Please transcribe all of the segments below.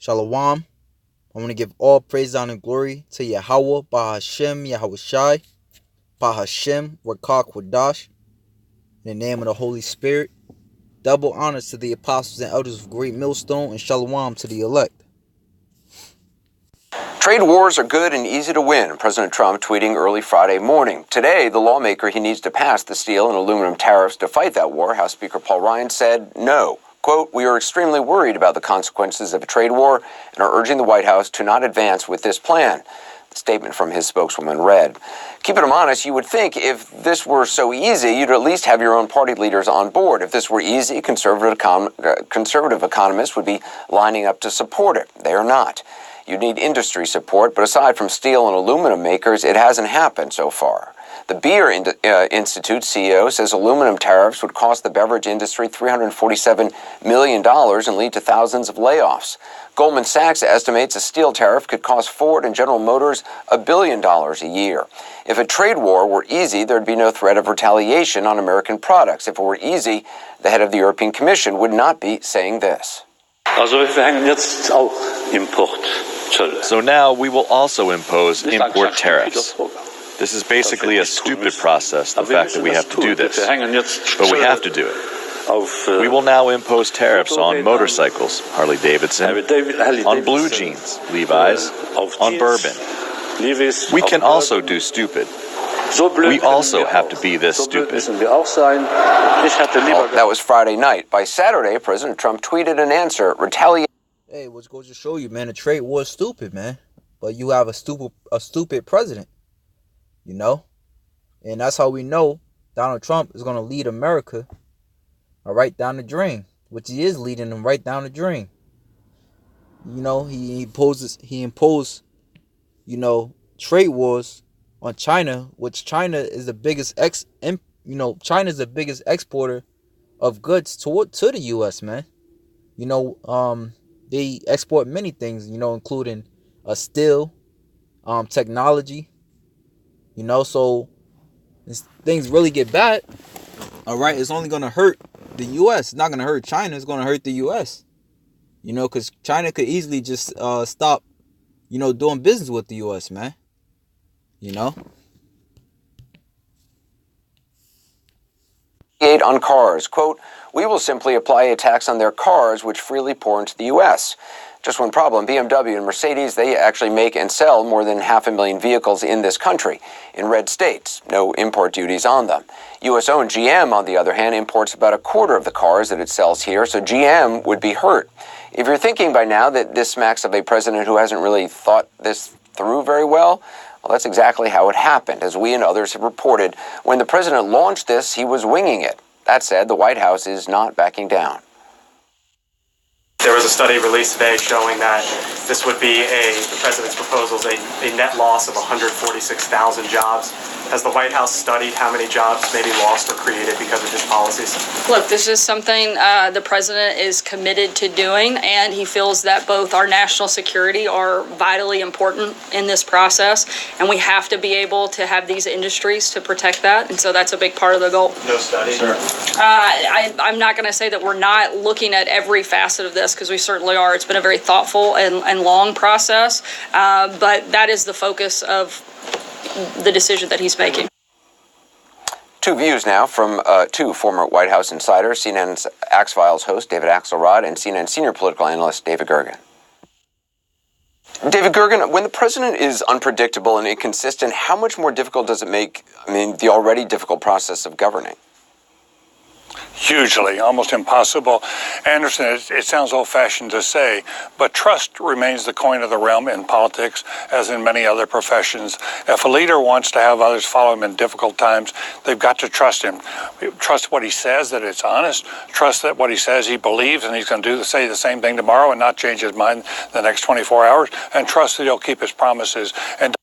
Shalom. I want to give all praise, honor, and glory to Yahweh, Bahashem, Yahweh Shai, Bahashem, Rakak, Wadash, in the name of the Holy Spirit. Double honors to the apostles and elders of Great Millstone, and Shalom to the elect. Trade wars are good and easy to win, President Trump tweeting early Friday morning. Today, the lawmaker he needs to pass the steel and aluminum tariffs to fight that war, House Speaker Paul Ryan, said no. Quote, "We are extremely worried about the consequences of a trade war and are urging the White House to not advance with this plan." The statement from his spokeswoman read. Keeping him honest, you would think if this were so easy, you'd at least have your own party leaders on board. If this were easy, conservative economists would be lining up to support it. They are not. You need industry support, but aside from steel and aluminum makers, it hasn't happened so far. The Beer Institute CEO says aluminum tariffs would cost the beverage industry $347 million and lead to thousands of layoffs. Goldman Sachs estimates a steel tariff could cost Ford and General Motors $1 billion a year. If a trade war were easy, there'd be no threat of retaliation on American products. If it were easy, the head of the European Commission would not be saying this. So now we will also impose import tariffs. This is basically a stupid process, the fact that we have to do this. But we have to do it. We will now impose tariffs on motorcycles, Harley Davidson, on blue jeans, Levi's, on bourbon. We can also do stupid. We also have to be this stupid. Well, that was Friday night. By Saturday, President Trump tweeted an answer, retaliation. Hey, what's going to show you, man? The trade war is stupid, man. But you have a stupid president, you know? And that's how we know Donald Trump is going to lead America right down the drain, which he is leading them right down the drain. You know, he imposed, trade wars on China, which China is the biggest China's the biggest exporter of goods to the US, man. They export many things, including steel, technology. So things really get bad, all right, it's only going to hurt the U.S. It's not going to hurt China. It's going to hurt the U.S., because China could easily just stop, doing business with the U.S., man. On cars, quote, "We will simply apply a tax on their cars which freely pour into the U.S. Just one problem, BMW and Mercedes, they actually make and sell more than 500,000 vehicles in this country, in red states, no import duties on them. U.S.-owned GM, on the other hand, imports about a quarter of the cars that it sells here, so GM would be hurt. If you're thinking by now that this smacks of a president who hasn't really thought this through very well, that's exactly how it happened. As we and others have reported, when the president launched this, he was winging it. That said, the White House is not backing down. There was a study released today showing that this would be the president's proposals, a net loss of 146,000 jobs. Has the White House studied how many jobs may be lost or created because of his policies? Look, this is something the president is committed to doing, and he feels that both our national security are vitally important in this process, and we have to be able to have these industries to protect that, and so that's a big part of the goal. No study? Sure. I'm not going to say that we're not looking at every facet of this, because we certainly are. It's been a very thoughtful and long process, but that is the focus of the decision that he's making. Two views now from two former White House insiders, CNN's Axe-Files host David Axelrod and CNN senior political analyst David Gergen. David Gergen, when the president is unpredictable and inconsistent, how much more difficult does it make, the already difficult process of governing? Hugely, almost impossible. Anderson, it sounds old-fashioned to say, but trust remains the coin of the realm in politics, as in many other professions. If a leader wants to have others follow him in difficult times, they've got to trust him. Trust what he says, that it's honest. Trust that what he says he believes, and he's going to say the same thing tomorrow and not change his mind the next 24 hours. And trust that he'll keep his promises. And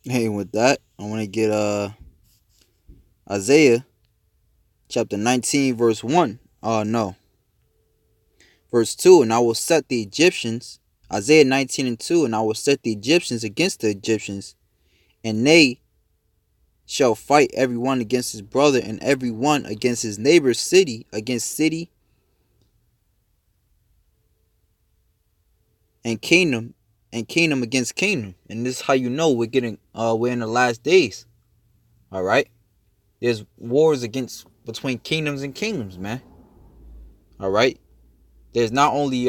hey, with that, I want to get Isaiah chapter 19, verse 1. Verse 2, and I will set the Egyptians, Isaiah 19 and 2, and I will set the Egyptians against the Egyptians, and they shall fight every one against his brother, and every one against his neighbor's city, against city and kingdom against kingdom. And this is how you know we're in the last days. All right? There's wars between kingdoms and kingdoms, man. All right? There's not only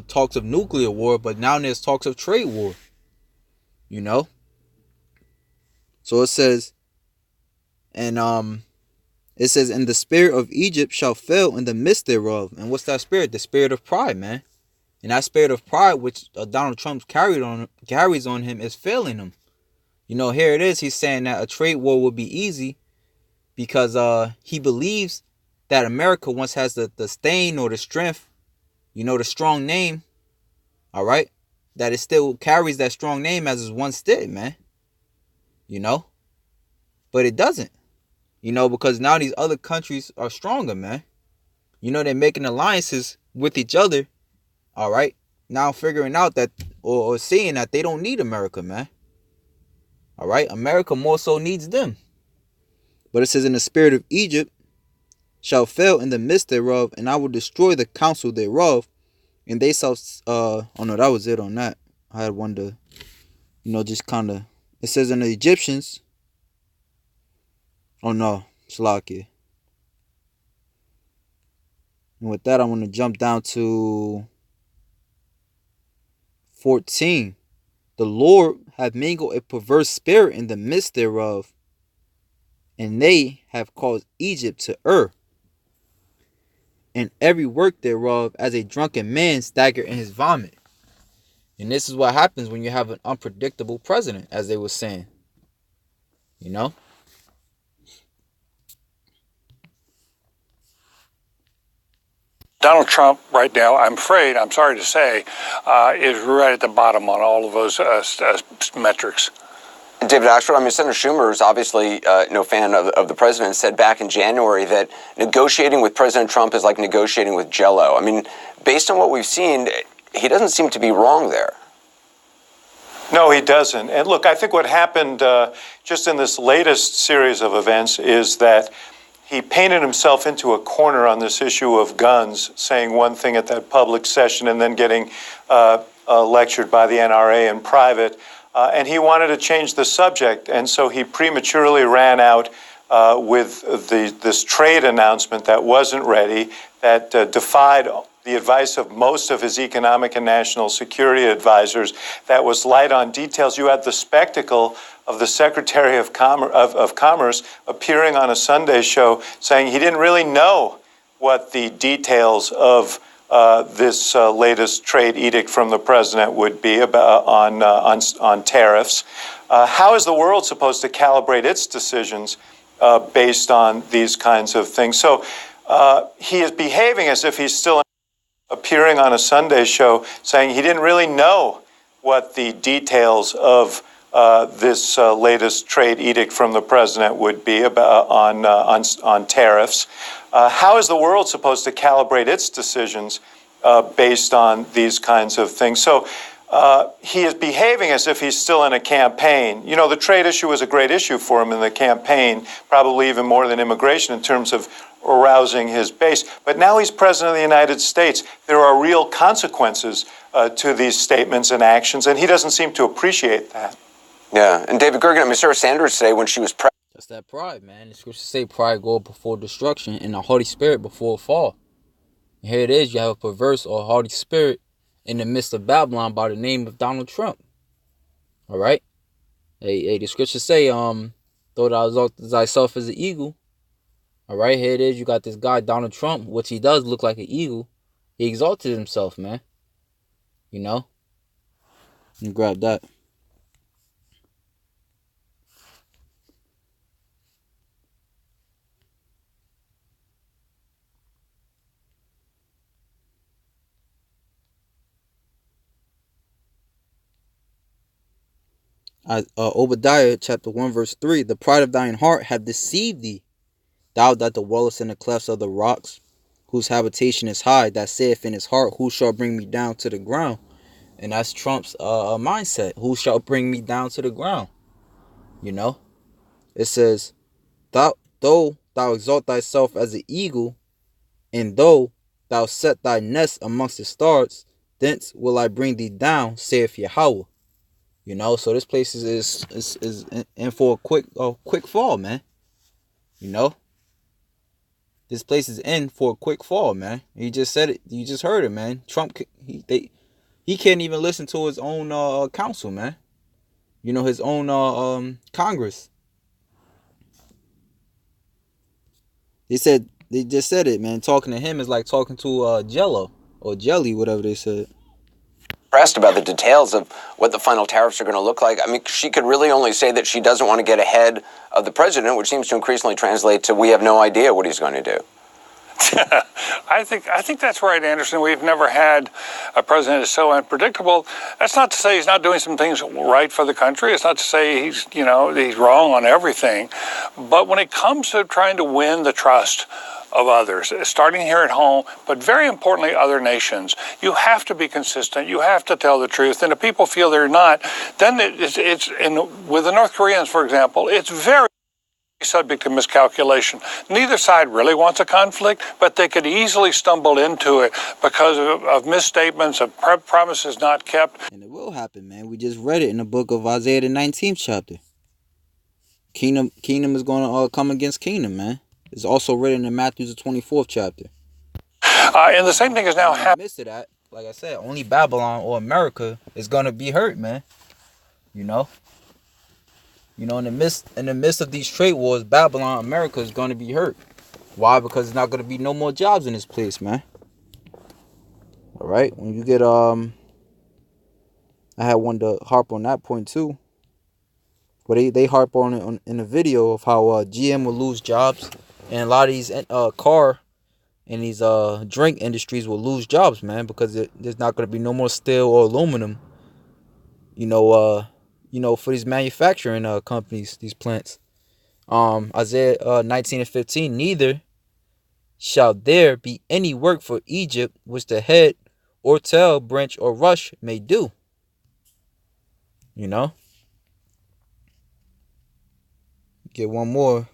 talks of nuclear war, but now there's talks of trade war. You know? So it says, and and the spirit of Egypt shall fail in the midst thereof. And what's that spirit? The spirit of pride, man. And that spirit of pride, which Donald Trump carries on him, is failing him. You know, here it is. He's saying that a trade war would be easy because he believes that America once has the stain or the strength, you know, the strong name, all right, that it still carries that strong name as it once did, man. You know, but it doesn't, you know, because now these other countries are stronger, man. You know, they're making alliances with each other, all right, now figuring out that or seeing that they don't need America, man. All right, America more so needs them. But it says, in the spirit of Egypt shall fail in the midst thereof, and I will destroy the counsel thereof, and they shall, oh no, that was it on that. I had one to, you know, just kind of, it says, in the Egyptians, oh no, Slakia. And with that, I want to jump down to 14. The Lord hath mingled a perverse spirit in the midst thereof, and they have caused Egypt to err, and every work thereof as a drunken man stagger in his vomit. And this is what happens when you have an unpredictable president, as they were saying. You know? Donald Trump right now, I'm sorry to say, is right at the bottom on all of those metrics. David Axelrod, I mean, Senator Schumer is obviously no fan of the president, said back in January that negotiating with President Trump is like negotiating with Jell-O. I mean, based on what we've seen, he doesn't seem to be wrong there. No, he doesn't. And look, I think what happened just in this latest series of events is that he painted himself into a corner on this issue of guns, saying one thing at that public session and then getting lectured by the NRA in private. And he wanted to change the subject. And so he prematurely ran out with this trade announcement that wasn't ready, that defied the advice of most of his economic and national security advisors, that was light on details. You had the spectacle of the Secretary of Commerce appearing on a Sunday show saying he didn't really know what the details of this latest trade edict from the president would be about on tariffs. How is the world supposed to calibrate its decisions based on these kinds of things? So he is behaving as if he's still appearing on a Sunday show saying he didn't really know what the details of this latest trade edict from the president would be about on tariffs. How is the world supposed to calibrate its decisions based on these kinds of things? So he is behaving as if he's still in a campaign. You know, the trade issue was a great issue for him in the campaign, probably even more than immigration in terms of arousing his base. But now he's president of the United States. There are real consequences to these statements and actions, and he doesn't seem to appreciate that. Yeah, and David Gergen, I mean, Sarah Sanders today, when she was that's that pride, man. The scriptures say pride go before destruction and a haughty spirit before a fall. And here it is, you have a perverse or haughty spirit in the midst of Babylon by the name of Donald Trump. All right? Hey, the scriptures say, though thou exaltest thyself as an eagle. All right, here it is, you got this guy, Donald Trump, which he does look like an eagle. He exalted himself, man. You know? And grab that. Obadiah chapter 1 verse 3, the pride of thine heart have deceived thee, thou that dwellest in the clefts of the rocks, whose habitation is high, that saith in his heart, who shall bring me down to the ground? And that's Trump's mindset. Who shall bring me down to the ground? You know, it says, though thou exalt thyself as an eagle, and though thou set thy nest amongst the stars, Thence will I bring thee down, saith Yahweh. You know, so this place is in for a quick fall, man. You know, this place is in for a quick fall, man. He just said it. You just heard it, man. Trump, he can't even listen to his own council, man. You know, his own Congress. They just said it, man. Talking to him is like talking to Jello or Jelly, whatever they said. Pressed about the details of what the final tariffs are going to look like. I mean, she could really only say that she doesn't want to get ahead of the president, which seems to increasingly translate to we have no idea what he's going to do. I think that's right, Anderson. We've never had a president that's so unpredictable. That's not to say he's not doing some things right for the country. It's not to say he's wrong on everything. But when it comes to trying to win the trust of others, starting here at home, but very importantly, other nations, you have to be consistent. You have to tell the truth. And if people feel they're not, then with the North Koreans, for example, it's very subject to miscalculation. Neither side really wants a conflict, but they could easily stumble into it because of misstatements, of promises not kept. And it will happen, man. We just read it in the book of Isaiah, the 19th chapter. Kingdom is going to come against kingdom, man. It's also written in Matthew, the 24th chapter. And the same thing is now happening. In the midst of that, like I said, only Babylon or America is going to be hurt, man. You know, in the midst of these trade wars, Babylon, America is going to be hurt. Why? Because there's not going to be no more jobs in this place, man. All right. When you get I had one to harp on that point too. But they harp on it in a video of how GM will lose jobs, and a lot of these car and these drink industries will lose jobs, man, because there's not going to be no more steel or aluminum. For these manufacturing companies, these plants. Isaiah 19:15, neither shall there be any work for Egypt which the head or tail, branch or rush may do. You know? Get one more.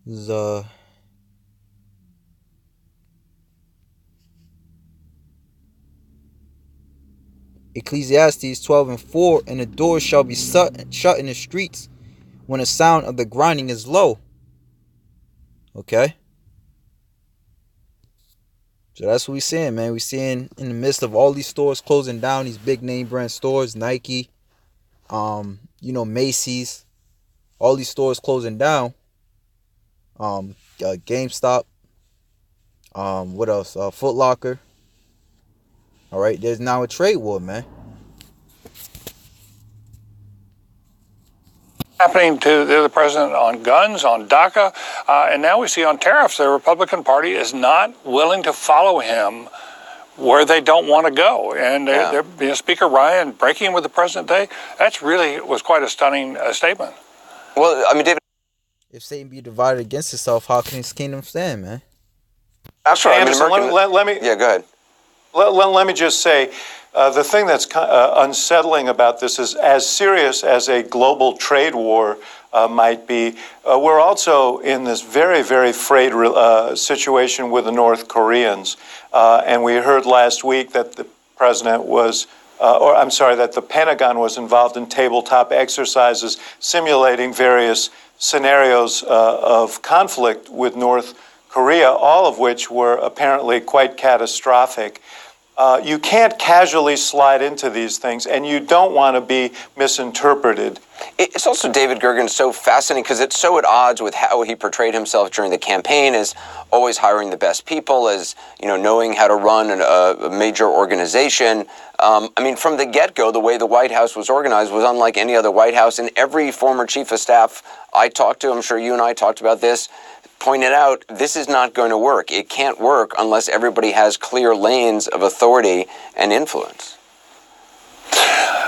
This is Ecclesiastes 12:4, and the doors shall be shut in the streets when the sound of the grinding is low. Okay? So that's what we're seeing, man. We're seeing in the midst of all these stores closing down, these big name brand stores, Nike, Macy's, all these stores closing down. GameStop. What else? Foot Locker. All right, there's now a trade war, man. Happening to the president on guns, on DACA, and now we see on tariffs, the Republican Party is not willing to follow him where they don't want to go. And Speaker Ryan breaking with the president today, that's really was quite a stunning statement. Well, I mean, David, if Satan be divided against itself, how can his kingdom stand, man? that's right. Anderson, let me Yeah, go ahead. Let me just say, the thing that's unsettling about this is, as serious as a global trade war might be, we're also in this very, very frayed situation with the North Koreans. And we heard last week that the president was, that the Pentagon was involved in tabletop exercises simulating various scenarios of conflict with North Korea, all of which were apparently quite catastrophic. You can't casually slide into these things, and you don't want to be misinterpreted. It's also, David Gergen, so fascinating because it's so at odds with how he portrayed himself during the campaign as always hiring the best people, as knowing how to run a major organization. From the get-go, the way the White House was organized was unlike any other White House. And every former chief of staff I talked to, I'm sure you and I talked about this, pointed out this is not going to work. It can't work unless everybody has clear lanes of authority and influence.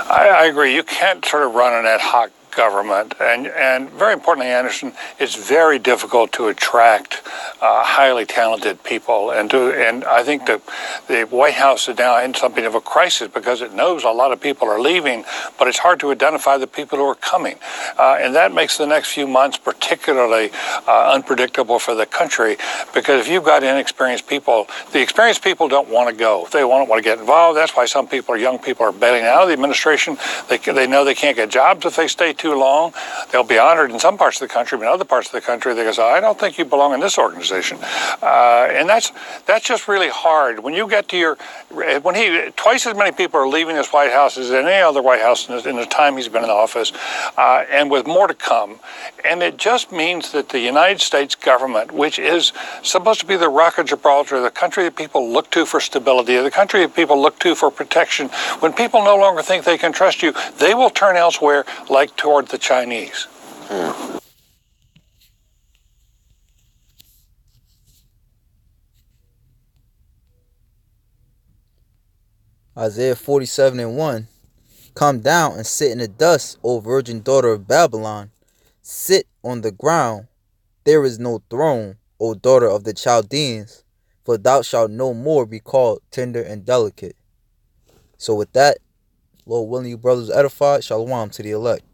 I agree. You can't sort of run an ad hoc government. And very importantly, Anderson, it's very difficult to attract highly talented people. And I think the White House is now in something of a crisis because it knows a lot of people are leaving, but it's hard to identify the people who are coming. And that makes the next few months particularly unpredictable for the country, because if you've got inexperienced people, the experienced people don't want to go. They want to get involved. That's why some people, young people, are bailing out of the administration. They know they can't get jobs if they stay too long. They'll be honored in some parts of the country, but in other parts of the country, they go, I don't think you belong in this organization. And that's just really hard. When you get to twice as many people are leaving this White House as any other White House in the time he's been in office, and with more to come. And it just means that the United States government, which is supposed to be the Rock of Gibraltar, the country that people look to for stability, the country that people look to for protection, when people no longer think they can trust you, they will turn elsewhere, like toward the Chinese. Isaiah 47:1. Come down and sit in the dust, O virgin daughter of Babylon. Sit on the ground. There is no throne, O daughter of the Chaldeans, for thou shalt no more be called tender and delicate. So with that, Lord willing, you brothers edified. Shalom to the elect.